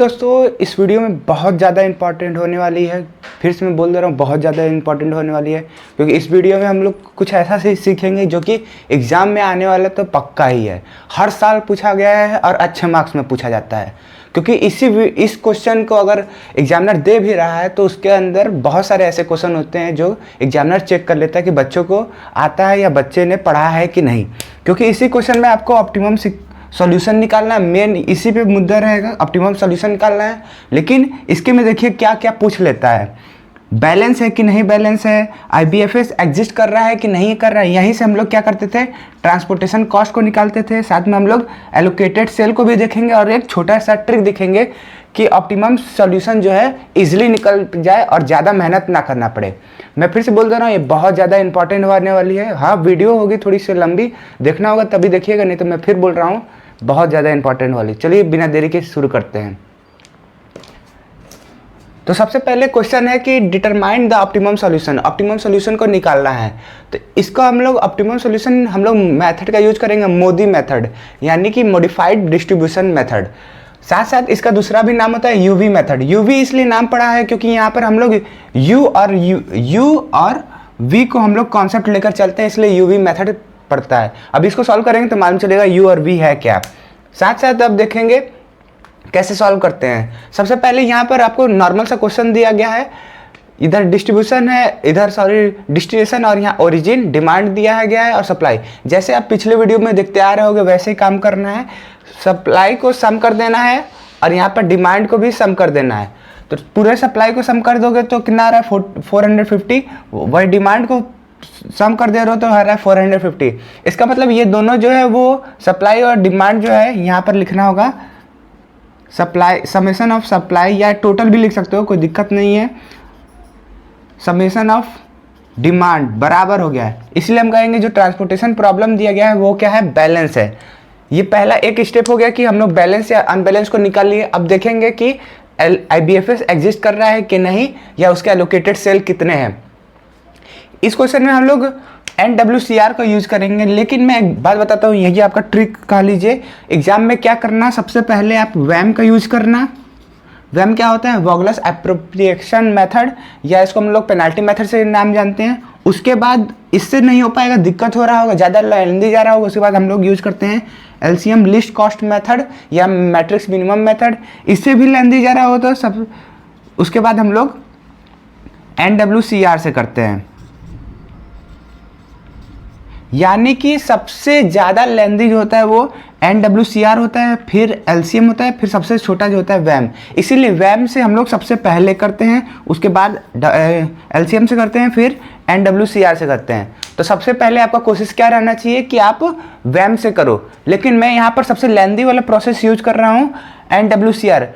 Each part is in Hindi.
दोस्तों इस वीडियो में बहुत ज़्यादा इंपॉर्टेंट होने वाली है। फिर से मैं बोल दे रहा हूँ, बहुत ज़्यादा इंपॉर्टेंट होने वाली है, क्योंकि इस वीडियो में हम लोग कुछ ऐसा सीखेंगे जो कि एग्ज़ाम में आने वाला तो पक्का ही है। हर साल पूछा गया है और अच्छे मार्क्स में पूछा जाता है, क्योंकि इस क्वेश्चन को अगर एग्जामिनर दे भी रहा है तो उसके अंदर बहुत सारे ऐसे क्वेश्चन होते हैं जो एग्जामिनर चेक कर लेता है कि बच्चों को आता है या बच्चे ने पढ़ा है कि नहीं। क्योंकि इसी क्वेश्चन में आपको ऑप्टिमम सॉल्यूशन निकालना है, मेन इसी पे मुद्दा रहेगा, ऑप्टिमम सॉल्यूशन निकालना है। लेकिन इसके में देखिए क्या क्या पूछ लेता है, बैलेंस है कि नहीं बैलेंस है, आईबीएफएस एग्जिस्ट कर रहा है कि नहीं कर रहा है। यहीं से हम लोग क्या करते थे, ट्रांसपोर्टेशन कॉस्ट को निकालते थे, साथ में हम लोग एलोकेटेड सेल को भी देखेंगे और एक छोटा सा ट्रिक दिखेंगे कि ऑप्टिमम सॉल्यूशन जो है इजीली निकल जाए और ज़्यादा मेहनत ना करना पड़े। मैं फिर से बोल दे रहा हूँ, ये बहुत ज़्यादा इंपॉर्टेंट होने वाली है। हाँ, वीडियो होगी थोड़ी सी लंबी, देखना होगा तभी देखिएगा, नहीं तो मैं फिर बोल रहा हूँ बहुत ज़्यादा इंपॉर्टेंट वाली। चलिए बिना देरी के शुरू करते हैं। तो सबसे पहले क्वेश्चन है कि determine the optimum solution, optimum solution को निकालना है। तो इसको हम लोग ऑप्टिमम सॉल्यूशन हम लोग मेथड का यूज करेंगे, मोदी मेथड, यानी कि मॉडिफाइड डिस्ट्रीब्यूशन मेथड। साथ साथ इसका दूसरा भी नाम होता है यूवी मेथड। यूवी इसलिए नाम पड़ा है क्योंकि यहाँ पर हम लोग यू और वी को हम लोग कॉन्सेप्ट लेकर चलते हैं, इसलिए यूवी मेथड पड़ता है। अब इसको सॉल्व करेंगे तो मालूम चलेगा यू और वी है क्या। साथ साथ अब देखेंगे कैसे सॉल्व करते हैं। सबसे पहले यहाँ पर आपको नॉर्मल सा क्वेश्चन दिया गया है, इधर डिस्ट्रीब्यूशन है, इधर डिस्ट्रीब्यूशन, और यहाँ ओरिजिन, डिमांड दिया गया है और सप्लाई। जैसे आप पिछले वीडियो में देखते आ रहे होगे वैसे ही काम करना है। सप्लाई को सम कर देना है और यहाँ पर डिमांड को भी सम कर देना है। तो पूरे सप्लाई को सम कर दोगे तो कितना आ रहा है 450, वही डिमांड को सम कर दे रहे हो तो आ रहा है 450। इसका मतलब ये दोनों जो है वो सप्लाई और डिमांड जो है यहाँ पर लिखना होगा सप्लाई, समेशन ऑफ सप्लाई, या टोटल भी लिख सकते हो, कोई दिक्कत नहीं है। समेशन ऑफ डिमांड बराबर हो गया है, इसलिए हम कहेंगे जो ट्रांसपोर्टेशन प्रॉब्लम दिया गया है वो क्या है, बैलेंस है। ये पहला एक स्टेप हो गया कि हम लोग बैलेंस या अनबैलेंस को निकाल लिए। अब देखेंगे कि आईबीएफएस एग्जिस्ट कर रहा है कि नहीं, या उसके एलोकेटेड सेल कितने हैं। इस क्वेश्चन में हम लोग NWCR का यूज करेंगे। लेकिन मैं एक बात बताता हूँ, यही आपका ट्रिक कह लीजिए। एग्जाम में क्या करना, सबसे पहले आप वैम का यूज करना। वैम क्या होता है, वॉगलस एप्रोप्रिएशन मेथड, या इसको हम लोग पेनाल्टी मेथड से नाम जानते हैं। उसके बाद इससे नहीं हो पाएगा, दिक्कत हो रहा होगा, ज़्यादा लेंदी जा रहा होगा, उसके बाद हम लोग यूज करते हैं LCM लिस्ट कॉस्ट मेथड या मैट्रिक्स मिनिमम मेथड। इससे भी लेंदी जा रहा हो तो सब, उसके बाद हम लोग NWCR से करते हैं, यानी कि सबसे ज़्यादा लेंदी जो होता है वो NWCR होता है, फिर LCM होता है, फिर सबसे छोटा जो होता है वैम। इसीलिए वैम से हम लोग सबसे पहले करते हैं, उसके बाद LCM से करते हैं, फिर NWCR से करते हैं। तो सबसे पहले आपका कोशिश क्या रहना चाहिए कि आप वैम से करो, लेकिन मैं यहाँ पर सबसे लेंदी वाला प्रोसेस यूज कर रहा हूँ NWCR।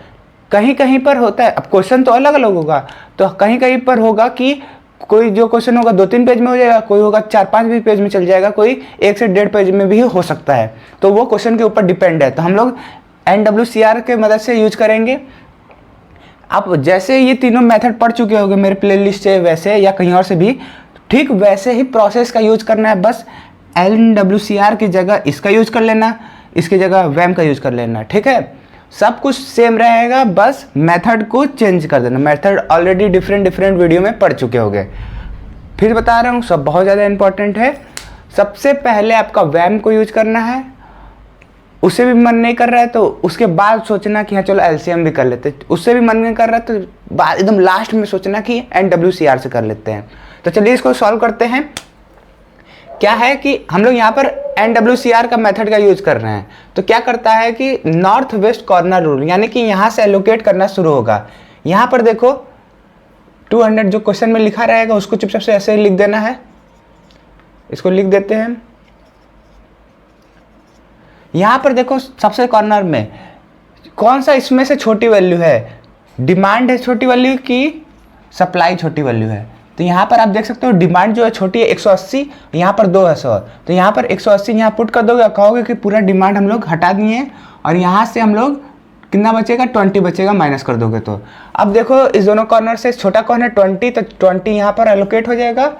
कहीं कहीं पर होता है, अब क्वेश्चन तो अलग अलग होगा, तो कहीं कहीं पर होगा कि कोई जो क्वेश्चन होगा 2-3 पेज में हो जाएगा, कोई होगा 4-5 भी पेज में चल जाएगा, कोई 1 से 1.5 पेज में भी हो सकता है। तो वो क्वेश्चन के ऊपर डिपेंड है। तो हम लोग NWCR के मदद से यूज करेंगे। आप जैसे ये तीनों मेथड पढ़ चुके होंगे मेरे प्लेलिस्ट से वैसे, या कहीं और से भी, ठीक वैसे ही प्रोसेस का यूज करना है। बस NWCR की जगह इसका यूज कर लेना, इसकी जगह वैम का यूज कर लेना, ठीक है। सब कुछ सेम रहेगा, बस मेथड को चेंज कर देना। मेथड ऑलरेडी डिफरेंट वीडियो में पढ़ चुके होंगे, फिर बता रहा हूँ, सब बहुत ज़्यादा इंपॉर्टेंट है। सबसे पहले आपका वैम को यूज करना है, उससे भी मन नहीं कर रहा है तो उसके बाद सोचना कि हाँ चलो LCM भी कर लेते हैं। उससे भी मन नहीं कर रहा है तो बाद एकदम लास्ट में सोचना कि NWCR से कर लेते हैं। तो चलिए इसको सॉल्व करते हैं। क्या है कि हम लोग यहाँ पर NWCR का मेथड का यूज कर रहे हैं। तो क्या करता है कि नॉर्थ वेस्ट कॉर्नर रूल, यानी कि यहाँ से एलोकेट करना शुरू होगा। यहाँ पर देखो 200 जो क्वेश्चन में लिखा रहेगा उसको चुपचाप से ऐसे लिख देना है। इसको लिख देते हैं। यहाँ पर देखो सबसे कॉर्नर में कौन सा इसमें से छोटी वैल्यू है, डिमांड है छोटी वैल्यू की सप्लाई छोटी वैल्यू है। तो यहाँ पर आप देख सकते हो डिमांड जो है छोटी है 180, यहाँ पर 200। तो यहाँ पर 180 यहाँ पुट कर दोगे, कहोगे कि पूरा डिमांड हम लोग हटा दिए, और यहाँ से हम लोग कितना बचेगा, 20 बचेगा, माइनस कर दोगे तो। अब देखो इस दोनों कॉर्नर से छोटा कॉर्नर 20, तो 20 यहाँ पर एलोकेट हो जाएगा,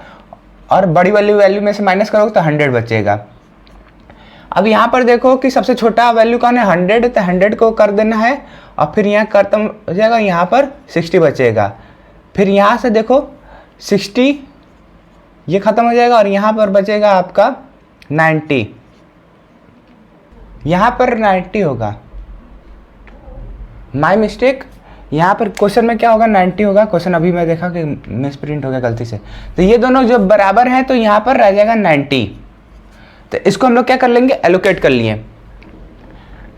और बड़ी वाली वैल्यू में से माइनस करोगे तो 100 बचेगा। अब यहाँ पर देखो कि सबसे छोटा वैल्यू कौन है 100, तो 100 को कर देना है और फिर यहाँ खत्म हो जाएगा, यहाँ पर 60 बचेगा। फिर यहाँ से देखो 60 ये ख़त्म हो जाएगा और यहाँ पर बचेगा आपका 90, यहाँ पर 90 होगा, माय मिस्टेक। यहाँ पर क्वेश्चन में क्या होगा 90 होगा, क्वेश्चन अभी मैं देखा कि मिस प्रिंट हो गया गलती से। तो ये दोनों जो बराबर हैं तो यहाँ पर रह जाएगा 90। तो इसको हम लोग क्या कर लेंगे, एलोकेट कर लिए।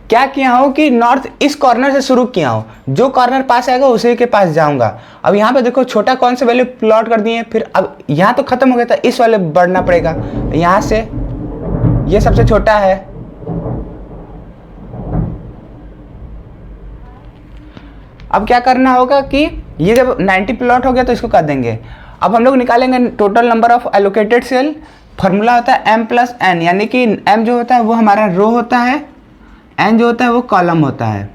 क्या किया हो कि नॉर्थ इस कॉर्नर से शुरू किया हो, जो कॉर्नर पास आएगा उसी के पास जाऊंगा। अब यहाँ पे देखो छोटा कौन सा वैल्यू प्लॉट कर दिए, फिर अब यहाँ तो खत्म हो गया था, इस वाले बढ़ना पड़ेगा। यहाँ से ये सबसे छोटा है, अब क्या करना होगा कि ये जब 90 प्लॉट हो गया तो इसको कर देंगे। अब हम लोग निकालेंगे total number of allocated cell. Formula होता है m प्लस n, यानी कि m जो होता है वो हमारा रो होता है, n जो होता है वो कॉलम होता है।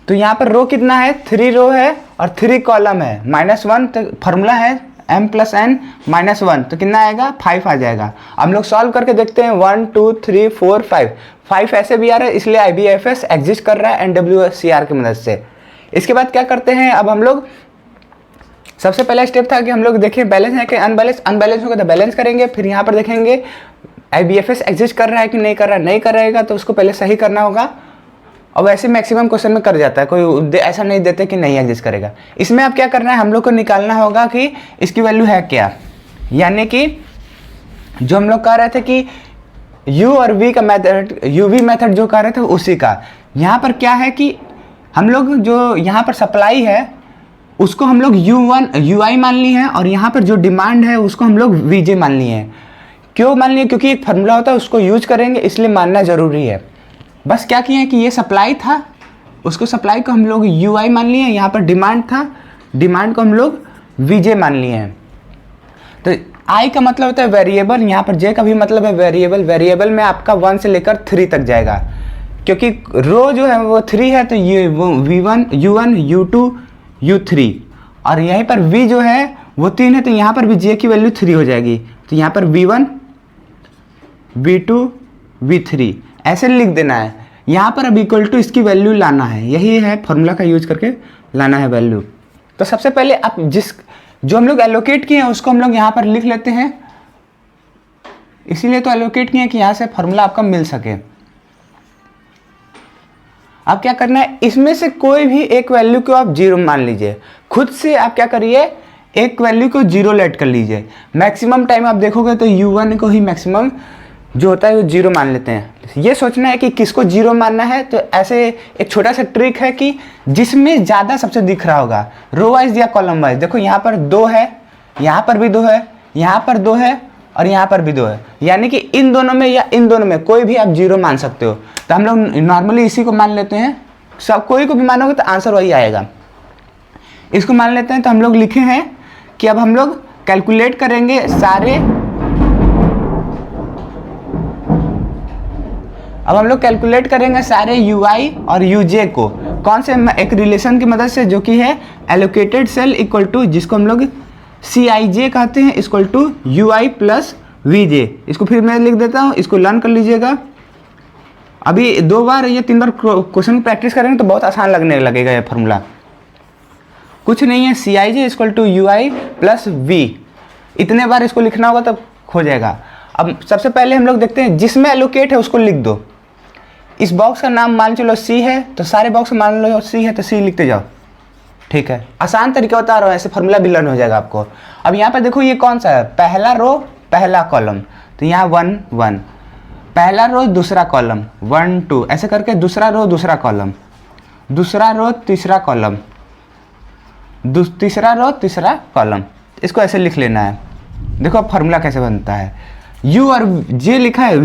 तो यहाँ पर रो कितना है, 3 रो है और 3 कॉलम है, -1। तो फॉर्मूला है m प्लस n -1, तो कितना आएगा 5 आ जाएगा। हम लोग सॉल्व करके देखते हैं 1 2 3 4 5 ऐसे भी आ रहा है, इसलिए IBFS एग्जिस्ट कर रहा है NWCR की मदद से। इसके बाद क्या करते हैं, अब हम लोग सबसे पहला स्टेप था कि हम लोग देखें बैलेंस है कि अनबैलेंस, अनबैलेंस होगा तो बैलेंस करेंगे। फिर यहाँ पर देखेंगे IBFS एग्जिस्ट कर रहा है कि नहीं कर रहा है, नहीं कर रहेगा तो उसको पहले सही करना होगा। और वैसे मैक्सिमम क्वेश्चन में कर जाता है, कोई ऐसा नहीं देते कि नहीं एग्जिस्ट करेगा। इसमें अब क्या करना है, हम लोग को निकालना होगा कि इसकी वैल्यू है क्या, यानी कि जो हम लोग कह रहे थे कि U और V का मेथड, UV मेथड जो कह रहे थे उसी का। यहाँ पर क्या है कि हम लोग जो यहाँ पर सप्लाई है उसको हम लोग UI मान ली है, और यहाँ पर जो डिमांड है उसको हम लोग VJ मान लिए हैं। क्यों मान लिए, क्योंकि एक फार्मूला होता है उसको यूज करेंगे इसलिए मानना ज़रूरी है। बस क्या किया है कि ये सप्लाई था, उसको सप्लाई को हम लोग UI मान लिए हैं, यहाँ पर डिमांड था, डिमांड को हम लोग VJ मान लिए हैं। तो I का मतलब होता है वेरिएबल, यहाँ पर J का भी मतलब है वेरिएबल। वेरिएबल में आपका 1 से लेकर 3 तक जाएगा, क्योंकि रो जो है वो 3 है तो ये वो V1 U1 U2 U3, और यहीं पर V जो है वो 3 है तो यहाँ पर भी J की वैल्यू 3 हो जाएगी। तो यहाँ पर V1 V2 V3 ऐसे लिख देना है। यहाँ पर अब इक्वल टू इसकी वैल्यू लाना है, यही है फॉर्मूला का यूज करके लाना है वैल्यू। तो सबसे पहले आप जो हम लोग एलोकेट किए हैं उसको हम लोग यहाँ पर लिख लेते हैं, इसीलिए तो एलोकेट किए हैं कि यहाँ से फॉर्मूला आपका मिल सके। अब क्या करना है, इसमें से कोई भी एक वैल्यू को आप 0 मान लीजिए। खुद से आप क्या करिए, एक वैल्यू को 0 लेट कर लीजिए। मैक्सिमम टाइम आप देखोगे तो U1 को ही मैक्सिमम जो होता है वो 0 मान लेते हैं। ये सोचना है कि किसको 0 मानना है, तो ऐसे एक छोटा सा ट्रिक है कि जिसमें ज़्यादा सबसे दिख रहा होगा रो वाइज या कॉलम वाइज। देखो यहाँ पर 2 है, यहाँ पर भी 2 है, यहाँ पर 2 है और यहाँ पर भी 2 है, यानी कि इन दोनों में या इन दोनों में कोई भी आप 0 मान सकते हो। तो हम लोग नॉर्मली इसी को मान लेते हैं, सब कोई को भी मानोगे तो आंसर वही आएगा। इसको मान लेते हैं। तो हम लोग लिखे हैं कि अब हम लोग कैलकुलेट करेंगे सारे, अब हम लोग कैलकुलेट करेंगे सारे UI और UJ को, कौन से, एक रिलेशन की मदद से जो कि है एलोकेटेड सेल इक्वल टू, जिसको हम लोग CIJ कहते हैं, equal to UI plus VJ। इसको फिर मैं लिख देता हूँ, इसको लर्न कर लीजिएगा। अभी 2 बार या 3 बार क्वेश्चन प्रैक्टिस करेंगे तो बहुत आसान लगने लगेगा ये फॉर्मूला। कुछ नहीं है, CIJ equal to UI plus V, इतने बार इसको लिखना होगा तब हो जाएगा। अब सबसे पहले हम लोग देखते हैं जिसमें एलोकेट है उसको लिख दो। इस बॉक्स का नाम मान चलो C है, तो सारे बॉक्स मान लो C है तो C लिखते जाओ, ठीक है। आसान तरीका बता रहा हूँ, ऐसे फॉर्मूला भी लर्न हो जाएगा आपको। अब यहाँ पे देखो ये कौन सा है, पहला रो पहला कॉलम, तो यहाँ 1 1, पहला रो दूसरा कॉलम 1 2, ऐसे करके दूसरा रो दूसरा कॉलम, दूसरा रो तीसरा कॉलम, तीसरा रो तीसरा कॉलम, इसको ऐसे लिख लेना है। देखो अब फॉर्मूला कैसे बनता है, U और J लिखा है,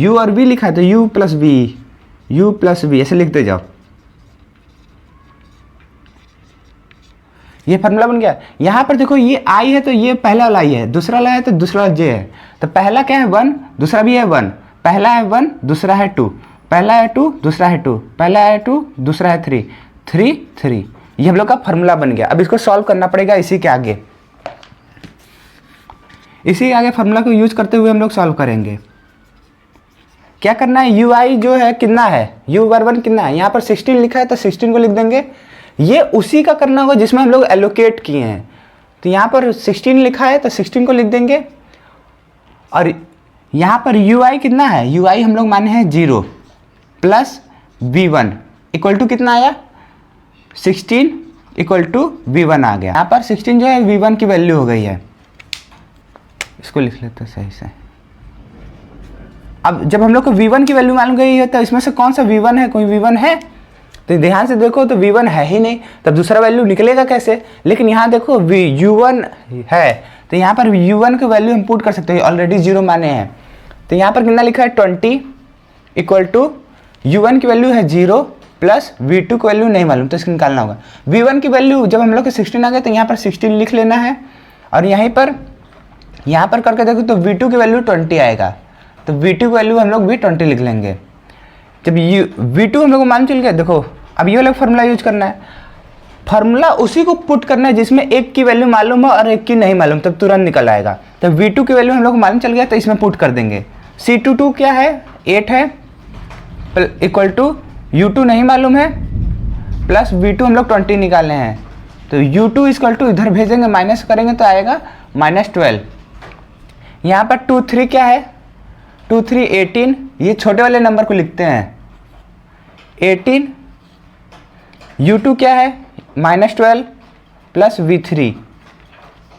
U और V लिखा है तो U प्लस V ऐसे लिखते जाओ। ये फॉर्मूला बन गया। यहाँ पर देखो ये I है तो ये पहला वाला I है, दूसरा वाला है तो दूसरा वाला J है। तो पहला क्या है 1, दूसरा भी है 1, पहला है 1 दूसरा है 2, पहला है 2 दूसरा है 2, पहला है 2 दूसरा है 3 3 3, ये हम लोग का फॉर्मूला बन गया। अब इसको सॉल्व करना पड़ेगा इसी के आगे। इसी आगे फार्मूला को यूज करते हुए हम लोग सॉल्व करेंगे। क्या करना है, यू आई जो है कितना है, यू बार वन कितना है, यहाँ पर 16 लिखा है तो 16 को लिख देंगे। ये उसी का करना होगा जिसमें हम लोग एलोकेट किए हैं, तो यहाँ पर 16 लिखा है तो 16 को लिख देंगे। और यहाँ पर यू आई कितना है, यू आई हम लोग माने हैं 0 प्लस V1 इक्वल टू कितना आया, 16 इक्वल टू V1 आ गया। यहाँ पर 16 जो है V1 की वैल्यू हो गई है। इसको लिख लेते हैं सही से। अब जब हम लोग को V1 की वैल्यू मालूम गई है तो इसमें से कौन सा V1 है, कोई V1 है? तो ध्यान से देखो तो V1 है ही नहीं, तब दूसरा वैल्यू निकलेगा कैसे? लेकिन यहाँ देखो U1 है, तो यहाँ पर U1 की वैल्यू हम पुट कर सकते हैं, ऑलरेडी 0 माने हैं। तो यहाँ पर कितना लिखा है 20 इक्वल टू U1 की वैल्यू है 0 प्लस V2 की वैल्यू नहीं मालूम, तो इसको निकालना होगा। V1 की वैल्यू जब हम लोग के 16 आ गए तो यहाँ पर 16 लिख लेना है, और यहाँ पर करके देखो तो V2 की वैल्यू 20 आएगा, तो V2 की वैल्यू हम लोग भी 20 लिख लेंगे। जब V2 हम लोग को मालूम चल गया, देखो अब ये वाला फार्मूला यूज करना है। फार्मूला उसी को पुट करना है जिसमें एक की वैल्यू मालूम हो और एक की नहीं मालूम, तब तुरंत निकल आएगा। तो V2 की वैल्यू हम लोग को मालूम चल गया तो इसमें पुट कर देंगे। C22 क्या है, 8 है, इक्वल टू U2 नहीं मालूम है, प्लस V2 हम लोग 20 निकालने हैं, तो U2 इक्वल टू इधर भेजेंगे, माइनस करेंगे तो आएगा -12। यहाँ पर 2 3 क्या है, 2 3 18, ये छोटे वाले नंबर को लिखते हैं 18। U2 क्या है -12 प्लस V3।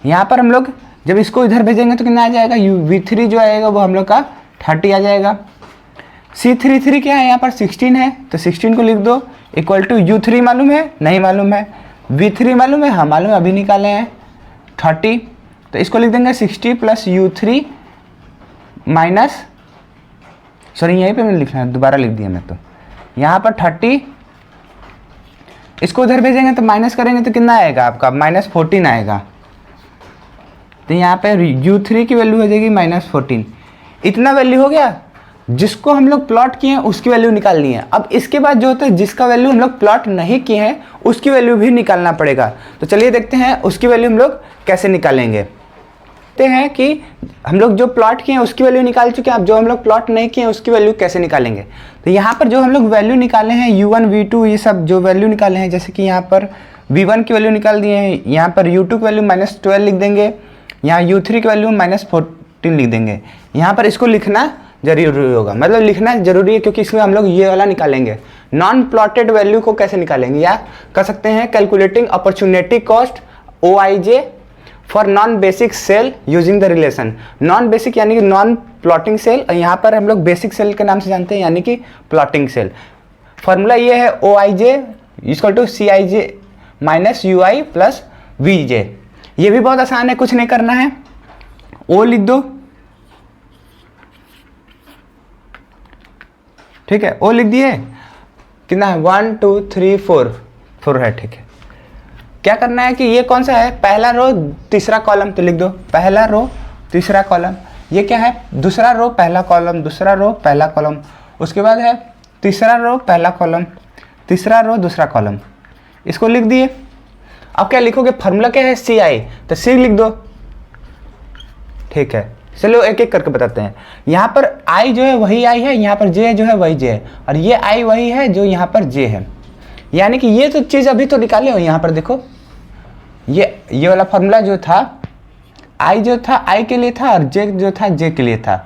यहाँ पर हम लोग जब इसको इधर भेजेंगे तो कितना आ जाएगा, V3 जो आएगा वो हम लोग का 30 आ जाएगा। C33 क्या है, यहाँ पर 16 है, तो 16 को लिख दो, इक्वल टू U3 मालूम है, नहीं मालूम है, V3 मालूम है, हाँ मालूम है, अभी निकाले हैं 30, तो इसको लिख देंगे 60 प्लस U3 माइनस, सॉरी यहीं पे मैंने लिखना है, दोबारा लिख दिया मैं, तो यहाँ पर 30, इसको उधर भेजेंगे तो माइनस करेंगे तो कितना आएगा आपका, -14 आएगा। तो यहाँ पे U3 की वैल्यू हो जाएगी -14। इतना वैल्यू हो गया, जिसको हम लोग प्लॉट किए हैं उसकी वैल्यू निकालनी है। अब इसके बाद जो होता है जिसका वैल्यू हम लोग प्लॉट नहीं किए हैं उसकी वैल्यू भी निकालना पड़ेगा। तो चलिए देखते हैं उसकी वैल्यू हम लोग कैसे निकालेंगे। देखते हैं कि हम लोग जो प्लॉट किए हैं उसकी वैल्यू निकाल चुके हैं, अब जो हम लोग प्लॉट नहीं किए हैं उसकी वैल्यू कैसे निकालेंगे। तो यहाँ पर जो हम लोग वैल्यू निकाले हैं U1 V2 ये सब जो वैल्यू निकाले हैं, जैसे कि यहाँ पर V1 की वैल्यू निकाल दिए हैं, यहाँ पर U2 की वैल्यू -12 लिख देंगे, यहाँ U3 की वैल्यू -14 लिख देंगे। यहाँ पर इसको लिखना जरूरी होगा, मतलब लिखना जरूरी है क्योंकि इसमें हम लोग ये वाला निकालेंगे। नॉन प्लॉटेड वैल्यू को कैसे निकालेंगे, या कर सकते हैं calculating opportunity cost OIJ for non basic cell using the relation. Non basic यानी कि नॉन प्लॉटिंग सेल, और यहाँ पर हम लोग बेसिक सेल के नाम से जानते हैं यानी कि प्लॉटिंग सेल। फॉर्मूला ये है OIJ equal to CIJ minus UI plus VJ। ये भी बहुत आसान है, कुछ नहीं करना है, O लिख दो, ठीक है, O लिख दिए, कितना है 1 2 3 4 है, ठीक है। क्या करना है कि ये कौन सा है, पहला रो तीसरा कॉलम, तो लिख दो पहला रो तीसरा कॉलम। ये क्या है, दूसरा रो पहला कॉलम, दूसरा रो पहला कॉलम, उसके बाद है तीसरा रो पहला कॉलम, तीसरा रो दूसरा कॉलम, इसको लिख दिए। अब क्या लिखोगे, फार्मूला क्या है CI, तो C लिख दो, ठीक है। चलो एक एक करके बताते हैं। यहाँ पर I जो है वही I है, यहाँ पर J जो है वही J है, और ये I वही है जो यहाँ पर J है। यानी कि ये तो चीज़ अभी तो निकाले हो, यहाँ पर देखो ये वाला फार्मूला जो था I जो था I के लिए था, और J जो था J के लिए था,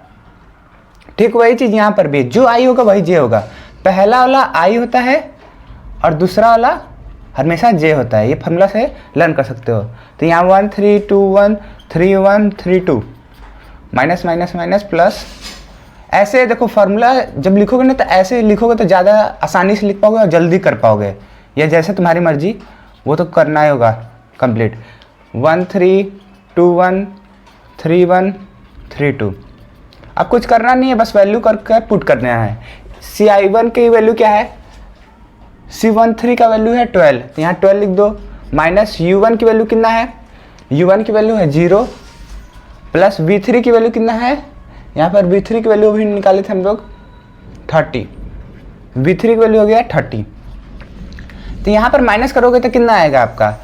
ठीक वही चीज़ यहाँ पर भी, जो I होगा वही J होगा। पहला वाला I होता है और दूसरा वाला हमेशा J होता है, ये फार्मूला से लर्न कर सकते हो। तो यहाँ 1 3 2 1 3 1 3 2 माइनस माइनस माइनस प्लस, ऐसे देखो फार्मूला जब लिखोगे ना तो ऐसे लिखोगे तो ज़्यादा आसानी से लिख पाओगे और जल्दी कर पाओगे, या जैसे तुम्हारी मर्जी वो तो करना ही होगा कंप्लीट। 1 3 2 1 3 1 3 2, अब कुछ करना नहीं है, बस वैल्यू करके पुट करना है। CI1 की वैल्यू क्या है, C13 का वैल्यू है 12, तो यहाँ 12 लिख दो, माइनस U1 की वैल्यू कितना है, U1 की वैल्यू है 0, प्लस V3 की वैल्यू कितना है, यहाँ पर V3 की वैल्यू भी निकाले थे हम लोग 30, V3 की वैल्यू हो गया 30। तो यहाँ पर माइनस करोगे तो कितना आएगा आपका,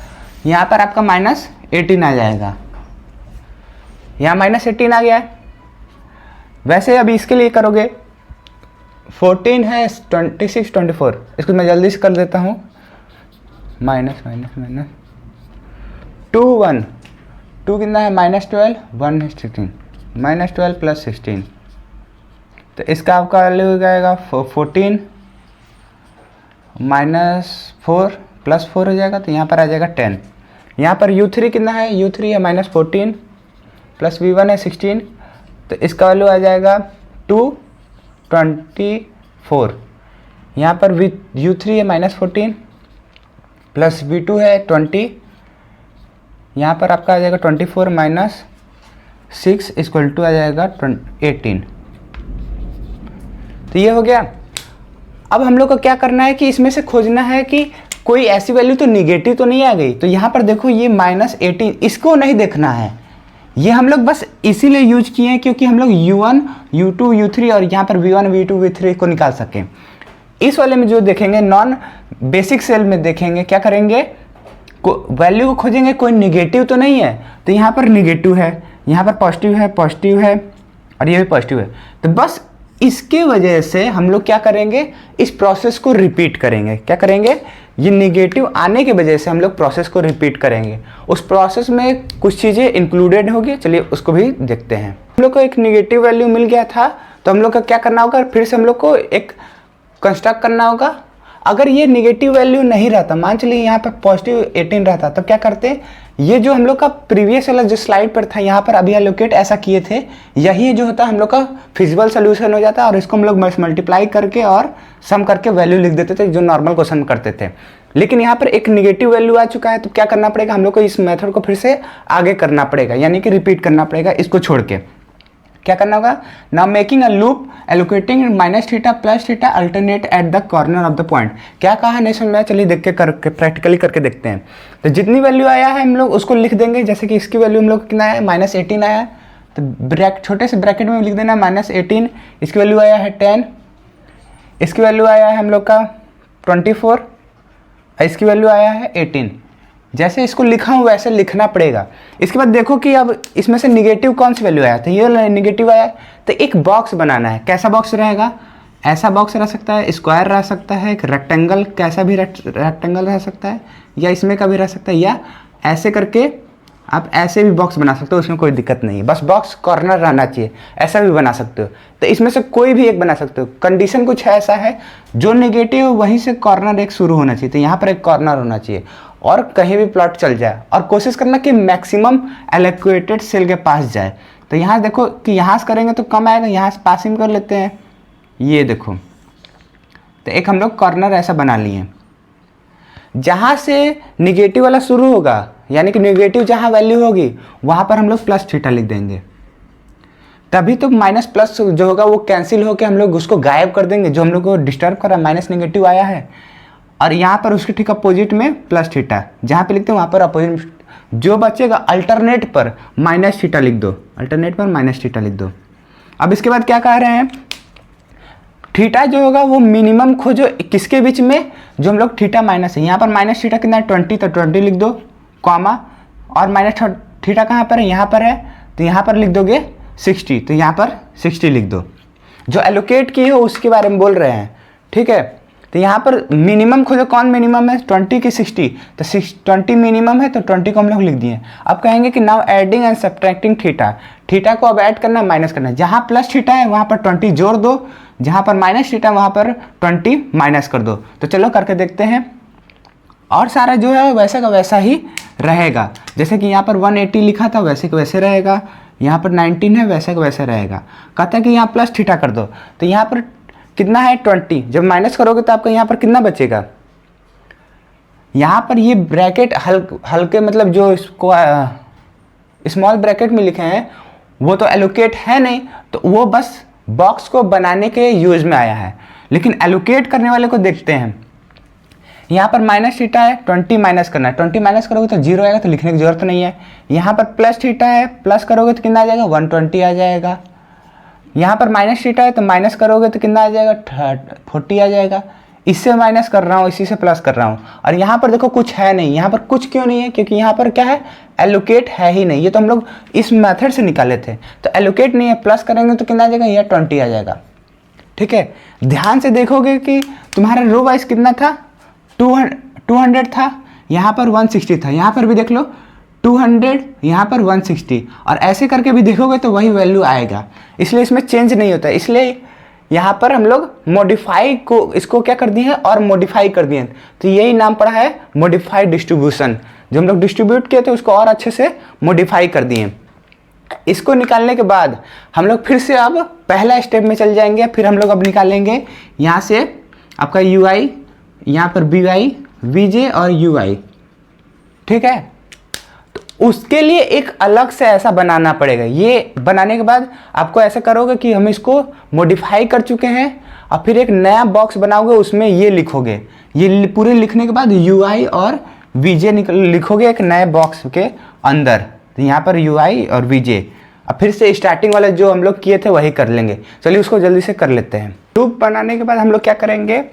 यहाँ पर आपका -18 आ जाएगा। यहाँ -18 आ गया है। वैसे अभी इसके लिए करोगे 14 है 26 24, इसको मैं जल्दी से कर देता हूँ। माइनस माइनस माइनस 2 1 2 कितना है -12 1 है 16 -12 + 16, तो इसका आपका वैल्यू हो जाएगा 14 -4 + 4 हो जाएगा, तो यहाँ पर आ जाएगा 10। यहाँ पर u3 कितना है, u3 है -14 + v1 है 16, तो इसका वैल्यू आ जाएगा 224। यहाँ पर u3 है -14 + v2 है 20, यहाँ पर आपका आ जाएगा 24 - 6 = आ जाएगा 18। तो ये हो गया। अब हम लोग को क्या करना है कि इसमें से खोजना है कि कोई ऐसी वैल्यू तो निगेटिव तो नहीं आ गई। तो यहाँ पर देखो ये -18, इसको नहीं देखना है, ये हम लोग बस इसीलिए यूज किए हैं क्योंकि हम लोग u1 u2 u3 और यहाँ पर v1 v2 v3 को निकाल सकें। इस वाले में जो देखेंगे नॉन बेसिक सेल में देखेंगे, क्या करेंगे, वैल्यू को खोजेंगे कोई निगेटिव तो नहीं है, तो यहाँ पर निगेटिव है, यहाँ पर पॉजिटिव है और ये भी पॉजिटिव है। तो बस इसके वजह से हम लोग क्या करेंगे, इस प्रोसेस को रिपीट करेंगे। क्या करेंगे, ये निगेटिव आने की वजह से हम लोग प्रोसेस को रिपीट करेंगे। उस प्रोसेस में कुछ चीज़ें इंक्लूडेड होगी, चलिए उसको भी देखते हैं। हम लोग को एक निगेटिव वैल्यू मिल गया था, तो हम लोग का क्या करना होगा, फिर से हम लोग को एक कंस्ट्रक्ट करना होगा। अगर ये निगेटिव वैल्यू नहीं रहता, मान चलिए यहाँ पर +18 रहता, तब क्या करते, ये जो हम लोग का प्रीवियस वाला जो स्लाइड पर था यहाँ पर अभी एलोकेट ऐसा किए थे, यही जो होता है हम लोग का फिजिबल सोल्यूशन हो जाता है, और इसको हम लोग मल्टीप्लाई करके और सम करके वैल्यू लिख देते थे जो नॉर्मल क्वेश्चन करते थे। लेकिन यहाँ पर एक निगेटिव वैल्यू आ चुका है, तो क्या करना पड़ेगा, हम लोग को इस मेथड को फिर से आगे करना पड़ेगा, यानी कि रिपीट करना पड़ेगा। इसको छोड़ के क्या करना होगा, now making a loop allocating -θ + θ alternate at the corner of the point. क्या कहा नहीं समझ में, चलिए देख के करके प्रैक्टिकली करके देखते हैं। तो जितनी वैल्यू आया है हम लोग उसको लिख देंगे, जैसे कि इसकी वैल्यू हम लोग कितना है -18 आया है, तो छोटे से ब्रैकेट में लिख देना -18, इसकी वैल्यू आया है 10, इसकी वैल्यू आया है हम लोग का 24, इसकी वैल्यू आया है 18। जैसे इसको लिखा हूँ वैसे लिखना पड़ेगा। इसके बाद देखो कि अब इसमें से निगेटिव कौन सी वैल्यू आया, तो ये निगेटिव आया, तो एक बॉक्स बनाना है। कैसा बॉक्स रहेगा, ऐसा बॉक्स रह सकता है, स्क्वायर रह सकता है, एक रेक्टेंगल, कैसा भी रेक्टेंगल रह सकता है, या इसमें का भी रह सकता है, या ऐसे करके आप ऐसे भी बॉक्स बना सकते हो, उसमें कोई दिक्कत नहीं है, बस बॉक्स कॉर्नर रहना चाहिए। ऐसा भी बना सकते हो, तो इसमें से कोई भी एक बना सकते हो। कंडीशन कुछ ऐसा है, जो नेगेटिव है वहीं से कॉर्नर एक शुरू होना चाहिए, तो यहाँ पर एक कॉर्नर होना चाहिए और कहीं भी प्लॉट चल जाए, और कोशिश करना कि मैक्सिमम एलोकेटेड सेल के पास जाए। तो यहाँ देखो कि यहाँ से करेंगे तो कम आएगा, यहाँ से पासिंग कर लेते हैं, ये देखो, तो एक हम लोग कॉर्नर ऐसा बना लिए। जहाँ से निगेटिव वाला शुरू होगा, यानी कि निगेटिव जहाँ वैल्यू होगी वहाँ पर हम लोग +θ लिख देंगे, तभी तो माइनस प्लस जो होगा वो कैंसिल होकर हम लोग उसको गायब कर देंगे, जो हम लोग को डिस्टर्ब कर रहा है, माइनस नेगेटिव आया है। और यहाँ पर उसके ठीक अपोजिट में +θ, जहाँ पे लिखते हैं वहाँ पर अपोजिट जो बचेगा अल्टरनेट पर -θ लिख दो, अल्टरनेट पर -θ लिख दो। अब इसके बाद क्या कह रहे हैं, थीटा जो होगा वो मिनिमम खोजो, किसके बीच में, जो हम लोग थीटा माइनस है, यहाँ पर -θ कितना है 20, तो 20 लिख दो, कॉमा, और -θ कहाँ पर है, यहाँ पर है, तो यहाँ पर लिख दोगे 60, तो यहाँ पर 60 लिख दो। जो एलोकेट किए हो उसके बारे में बोल रहे हैं, ठीक है। तो यहाँ पर मिनिमम खोजो, कौन मिनिमम है, 20 की 60, तो 20 मिनिमम है, तो 20 को हम लोग लिख दिए। अब कहेंगे कि now adding and subtracting theta को अब ऐड करना, माइनस करना, जहाँ +θ है वहाँ पर 20 जोड़ दो, जहाँ पर -θ वहाँ पर 20 माइनस कर दो। तो चलो करके देखते हैं, और सारा जो है वैसा का वैसा ही रहेगा, जैसे कि यहाँ पर 180 लिखा था वैसे का वैसे रहेगा, यहाँ पर 19 है वैसे का वैसे रहेगा। कहता है कि यहाँ +θ कर दो, तो यहाँ पर कितना है 20, जब माइनस करोगे तो आपका यहाँ पर कितना बचेगा, यहाँ पर ये ब्रैकेट हल्के मतलब जो इसको स्मॉल ब्रैकेट में लिखे हैं वो तो एलोकेट है नहीं, तो वो बस बॉक्स को बनाने के यूज में आया है। लेकिन एलोकेट करने वाले को देखते हैं, यहाँ पर -θ है, 20 माइनस करना है, 20 माइनस करोगे तो 0 आएगा, तो लिखने की जरूरत नहीं है। यहाँ पर +θ है, प्लस करोगे तो कितना आ जाएगा 120 आ जाएगा। यहाँ पर -θ है तो माइनस करोगे तो कितना आ जाएगा 40 आ जाएगा। इससे माइनस कर रहा हूँ, इसी से प्लस कर रहा हूँ। और यहाँ पर देखो कुछ है नहीं, यहाँ पर कुछ क्यों नहीं है, क्योंकि यहाँ पर क्या है, एलोकेट है ही नहीं। ये तो हम लोग इस मेथड से निकाले थे, तो एलोकेट नहीं है, प्लस करेंगे तो कितना आ जाएगा, ये 20 आ जाएगा। ठीक है, ध्यान से देखोगे कि तुम्हारा रो वाइज कितना था, 200 था, यहाँ पर 160 था, यहाँ पर भी देख लो 200, यहाँ पर 160, और ऐसे करके भी देखोगे तो वही वैल्यू आएगा। इसलिए इसमें चेंज नहीं होता, इसलिए यहाँ पर हम लोग मॉडिफाई को इसको क्या कर दिए हैं और मॉडिफाई कर दिए हैं, तो यही नाम पड़ा है मॉडिफाइड डिस्ट्रीब्यूशन। जो हम लोग डिस्ट्रीब्यूट किए थे उसको और अच्छे से मॉडिफाई कर दिए। इसको निकालने के बाद हम लोग फिर से अब पहला स्टेप में चल जाएंगे। फिर हम लोग अब निकालेंगे यहाँ से आपका यू आई, यहाँ पर बी वाई, वी जे और यू आई। ठीक है, तो उसके लिए एक अलग से ऐसा बनाना पड़ेगा। ये बनाने के बाद आपको ऐसा करोगे कि हम इसको मॉडिफाई कर चुके हैं, और फिर एक नया बॉक्स बनाओगे, उसमें ये लिखोगे। ये पूरे लिखने के बाद यू आई और वी जे लिखोगे एक नए बॉक्स के अंदर। तो यहाँ पर यू आई और वी जे, अब फिर से स्टार्टिंग वाले जो हम लोग किए थे वही कर लेंगे। चलिए उसको जल्दी से कर लेते हैं। लूप बनाने के बाद हम लोग क्या करेंगे,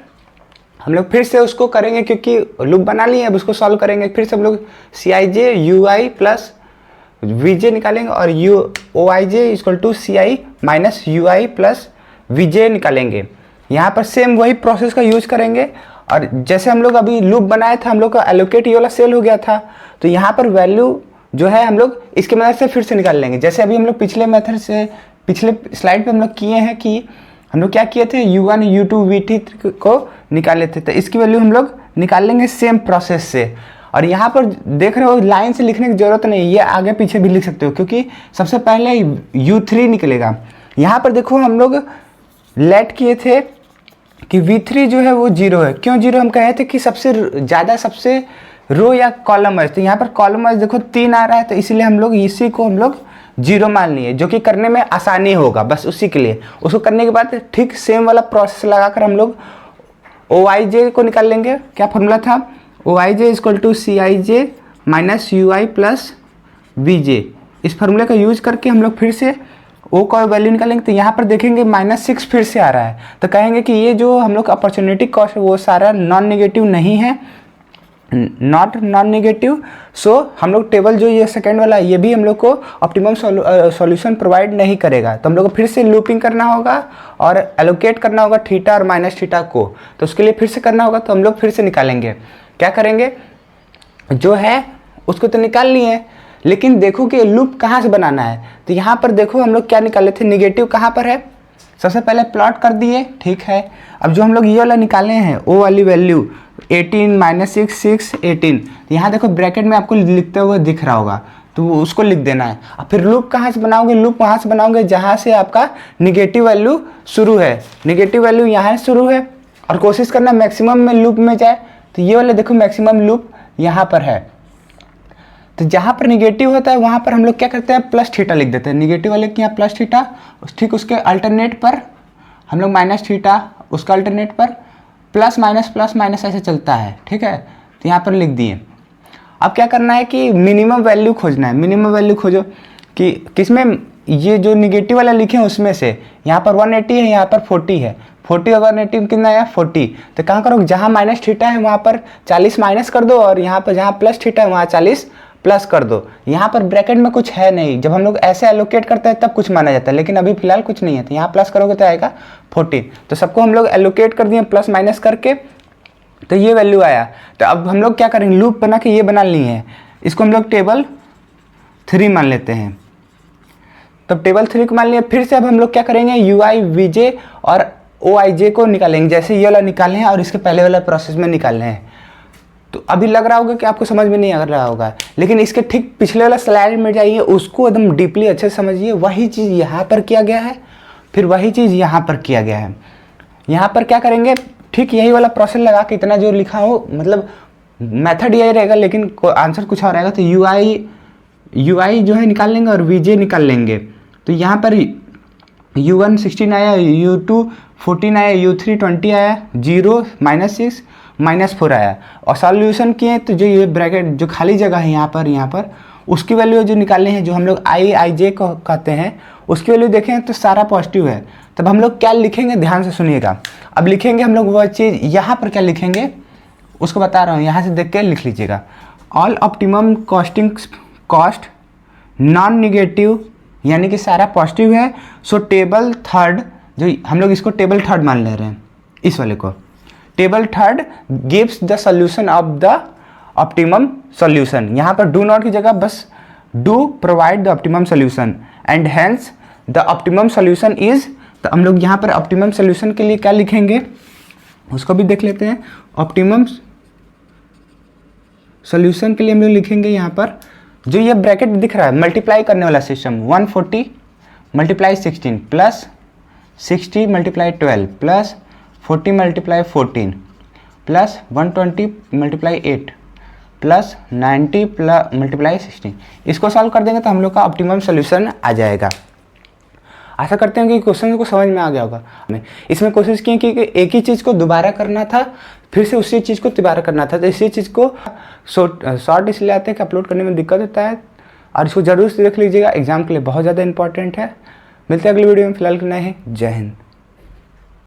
हम लोग फिर से उसको करेंगे, क्योंकि लूप बना लिए, अब उसको सॉल्व करेंगे। फिर से हम लोग C I J U I plus V J निकालेंगे, और U O I J equal to C I minus U I plus V J निकालेंगे। यहाँ पर सेम वही प्रोसेस का यूज करेंगे। और जैसे हम लोग अभी लूप बनाया था, हम लोग का एलोकेट ये वाला सेल हो गया था, तो यहाँ पर वैल्यू जो है हम लोग इसके मदद से फिर से निकाल लेंगे। जैसे अभी हम लोग पिछले मेथड से, पिछले स्लाइड पे हम लोग किए हैं कि हम लोग क्या किए थे, u1 u2 v3 को निकाले थे, तो इसकी वैल्यू हम लोग निकाल लेंगे सेम प्रोसेस से। और यहाँ पर देख रहे हो लाइन से लिखने की जरूरत नहीं, ये आगे पीछे भी लिख सकते हो, क्योंकि सबसे पहले u3 निकलेगा। यहाँ पर देखो हम लोग लेट किए थे कि v3 जो है वो 0 है। क्यों 0? हम कहे थे कि सबसे ज़्यादा सबसे रो या कॉलम वाइज, तो यहाँ पर कॉलम वाइज देखो 3 आ रहा है, तो इसीलिए हम लोग इसी को हम लोग 0 मान लिए, जो कि करने में आसानी होगा, बस उसी के लिए। उसको करने के बाद ठीक सेम वाला प्रोसेस लगाकर हम लोग ओ आई जे को निकाल लेंगे। क्या फॉर्मूला था, O I J equal to C I J minus U I plus V J. इस फार्मूले का यूज करके हम लोग फिर से ओ का वैल्यू निकालेंगे। तो यहाँ पर देखेंगे -6 फिर से आ रहा है, तो कहेंगे कि ये जो हम लोग अपॉर्चुनिटी कॉस्ट है वो सारा नॉन नेगेटिव नहीं है, नॉट नॉन नेगेटिव। सो हम लोग टेबल जो ये सेकंड वाला ये भी हम लोग को ऑप्टिमम सॉल्यूशन प्रोवाइड नहीं करेगा। तो हम लोग को फिर से लूपिंग करना होगा और एलोकेट करना होगा थीटा और माइनस थीटा को। तो उसके लिए फिर से करना होगा, तो हम लोग फिर से निकालेंगे। क्या करेंगे, जो है उसको तो निकाल लिए, लेकिन देखो कि लूप कहाँ से बनाना है। तो यहाँ पर देखो हम लोग क्या निकाले थे, निगेटिव कहाँ पर है, सबसे पहले प्लॉट कर दिए। ठीक है, अब जो हम लोग ये वाला निकाले हैं ओ वाली वैल्यू 18 -6 6 18, यहाँ देखो ब्रैकेट में आपको लिखते हुए दिख रहा होगा, तो उसको लिख देना है। और फिर लूप कहाँ से बनाओगे, लूप वहाँ से बनाओगे जहाँ से आपका निगेटिव वैल्यू शुरू है। निगेटिव वैल्यू यहाँ से शुरू है, और कोशिश करना मैक्सिमम में लूप में जाए। तो ये वाले देखो मैक्सिमम लूप यहाँ पर है, तो जहाँ पर निगेटिव होता है वहाँ पर हम लोग क्या करते हैं, प्लस थीटा लिख देते हैं। निगेटिव वाले के यहाँ प्लस थीटा, ठीक उसके अल्टरनेट पर हम लोग माइनस थीटा, उसका अल्टरनेट पर प्लस माइनस ऐसे चलता है। ठीक है, तो यहाँ पर लिख दिए। अब क्या करना है कि मिनिमम वैल्यू खोजना है। मिनिमम वैल्यू खोजो कि किसमें, ये जो निगेटिव वाला लिखे हैं उसमें से। यहाँ पर 180 है, यहाँ पर 40 है। 40 और 180 कितना आया 40। तो कहाँ करो, जहाँ माइनस थीटा है वहाँ पर 40 माइनस कर दो, और यहाँ पर जहाँ प्लस थीटा है वहाँ 40 प्लस कर दो। यहाँ पर ब्रैकेट में कुछ है नहीं, जब हम लोग ऐसे एलोकेट करते हैं तब कुछ माना जाता है, लेकिन अभी फिलहाल कुछ नहीं है। तो यहाँ प्लस करोगे तो आएगा 40। तो सबको हम लोग एलोकेट कर दिए प्लस माइनस करके, तो ये वैल्यू आया। तो अब हम लोग क्या करेंगे, लूप बना के ये बना लिए हैं, इसको हम लोग टेबल 3 मान लेते हैं। तब टेबल 3 को मान लिया। फिर से अब हम लोग क्या करेंगे, यू आई वी जे और ओ आई जे को निकालेंगे, जैसे ये वाला निकाले हैं और इसके पहले वाला प्रोसेस में निकालने हैं। तो अभी लग रहा होगा कि आपको समझ में नहीं आ रहा होगा, लेकिन इसके ठीक पिछले वाला स्लाइड में जाइए, उसको एकदम डीपली अच्छे से समझिए। वही चीज़ यहाँ पर किया गया है, फिर वही चीज़ यहाँ पर किया गया है। यहाँ पर क्या करेंगे, ठीक यही वाला प्रोसेस लगा के इतना जो लिखा हो, मतलब मेथड यही रहेगा, लेकिन आंसर कुछ और रहेगा। तो यू आई जो है निकाल लेंगे और वी जे निकाल लेंगे। तो यहाँ पर u1 16 आया, u2 14 आया, u3 20 आया, 0 -6 -4 आया। और सॉल्यूशन किए तो जो ये ब्रैकेट जो खाली जगह है यहाँ पर उसकी वैल्यू जो निकालनी है, जो हम लोग आई जे को कहते हैं, उसकी वैल्यू देखें तो सारा पॉजिटिव है। तब हम लोग क्या लिखेंगे, ध्यान से सुनिएगा। अब लिखेंगे हम लोग वह चीज़, यहाँ पर क्या लिखेंगे उसको बता रहा हूँ, यहाँ से देख के लिख लीजिएगा। All optimum costing cost non negative, यानी कि सारा पॉजिटिव है। सो टेबल थर्ड, जो हम लोग इसको टेबल थर्ड मान ले रहे हैं, इस वाले को table third gives the solution of the optimum solution. यहाँ पर डू नॉट की जगह बस do provide the optimum solution and hence the optimum solution is. तो हम लोग यहाँ पर ऑप्टिमम सोल्यूशन के लिए क्या लिखेंगे उसको भी देख लेते हैं। ऑप्टिमम सोल्यूशन के लिए हम लोग लिखेंगे यहाँ पर, जो ये ब्रैकेट दिख रहा है मल्टीप्लाई करने वाला system, 140 multiply 16 plus 60 multiply 12 plus 40 multiply 14 plus 120 multiply 8 plus 90 multiply 16। इसको सॉल्व कर देंगे तो हम लोग का ऑप्टिमम सोल्यूशन आ जाएगा। आशा करते हैं कि क्वेश्चन को समझ में आ गया होगा। हमें इसमें कोशिश की कि एक ही चीज़ को दोबारा करना था, फिर से उसी चीज़ को दोबारा करना था। तो इसी चीज़ को शॉर्ट इसलिए आते हैं कि अपलोड करने में दिक्कत होता है, और इसको जरूर से देख लीजिएगा, एग्जाम के लिए बहुत ज़्यादा इंपॉर्टेंट है। मिलते हैं अगली वीडियो में, फिलहाल के लिए जय हिंद।